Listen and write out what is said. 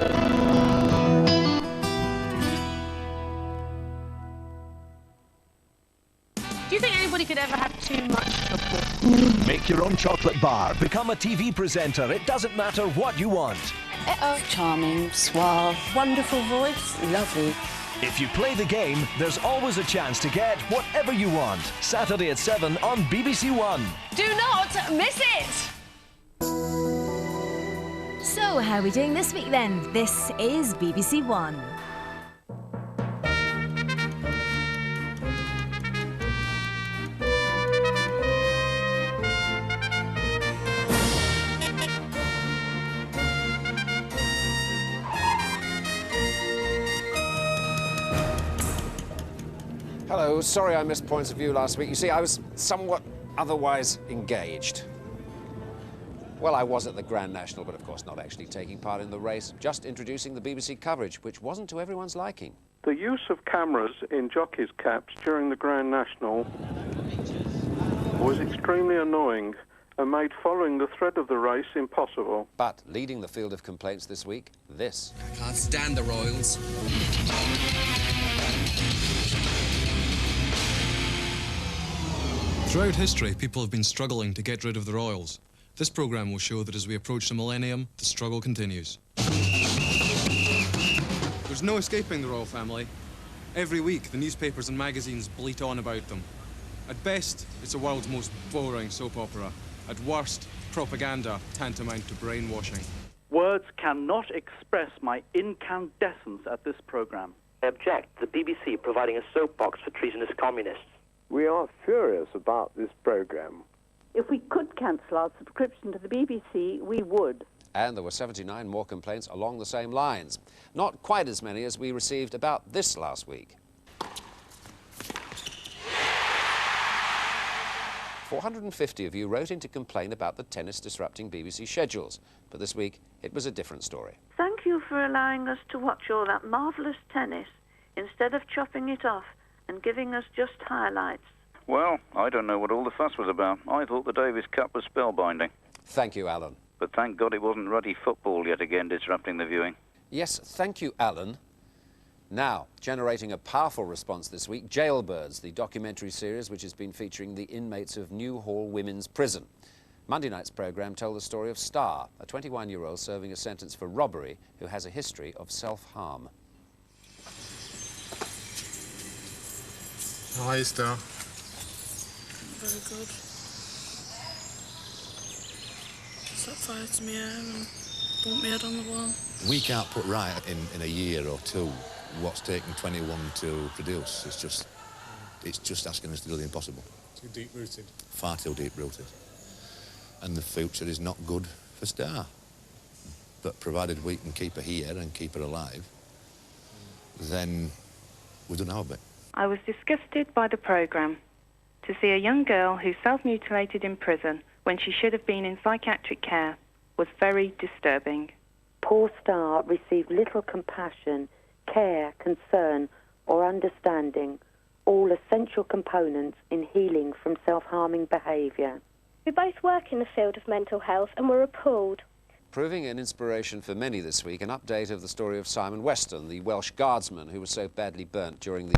Do you think anybody could ever have too much football? Make your own chocolate bar. Become a TV presenter. It doesn't matter what you want. Charming, suave, wonderful voice, lovely. If you play the game, there's always a chance to get whatever you want. Saturday at 7 on BBC One. Do not miss it! So, how are we doing this week then? This is BBC One. Hello, sorry I missed points of view last week. You see, I was somewhat otherwise engaged. Well, I was at the Grand National, but of course not actually taking part in the race, just introducing the BBC coverage, which wasn't to everyone's liking. The use of cameras in jockeys' caps during the Grand National was extremely annoying and made following the thread of the race impossible. But leading the field of complaints this week, this. I can't stand the Royals. Throughout history, people have been struggling to get rid of the royals. This programme will show that as we approach the millennium, the struggle continues. There's no escaping the royal family. Every week, the newspapers and magazines bleat on about them. At best, it's the world's most boring soap opera. At worst, propaganda tantamount to brainwashing. Words cannot express my incandescence at this programme. I object to the BBC providing a soapbox for treasonous communists. We are furious about this programme. If we could cancel our subscription to the BBC, we would. And there were 79 more complaints along the same lines. Not quite as many as we received about this last week. 450 of you wrote in to complain about the tennis disrupting BBC schedules. But this week, it was a different story. Thank you for allowing us to watch all that marvellous tennis instead of chopping it off and giving us just highlights. Well, I don't know what all the fuss was about. I thought the Davis Cup was spellbinding. Thank you, Alan. But thank God it wasn't ruddy football yet again disrupting the viewing. Yes, thank you, Alan. Now, generating a powerful response this week, Jailbirds, the documentary series which has been featuring the inmates of Newhall Women's Prison. Monday night's programme told the story of Star, a 21-year-old serving a sentence for robbery who has a history of self-harm. How are you, Star? Very good. Set fire to my hair and bumped my head on the wall. We can't put right in a year or two what's taken 21 to produce. It's just asking us to do the impossible. Too deep-rooted. Far too deep-rooted. And the future is not good for Star. But provided we can keep her here and keep her alive, then we've done our bit. I was disgusted by the programme. To see a young girl who self-mutilated in prison when she should have been in psychiatric care was very disturbing. Poor Star received little compassion, care, concern or understanding, all essential components in healing from self-harming behaviour. We both work in the field of mental health and were appalled. Proving an inspiration for many this week, an update of the story of Simon Weston, the Welsh guardsman who was so badly burnt during the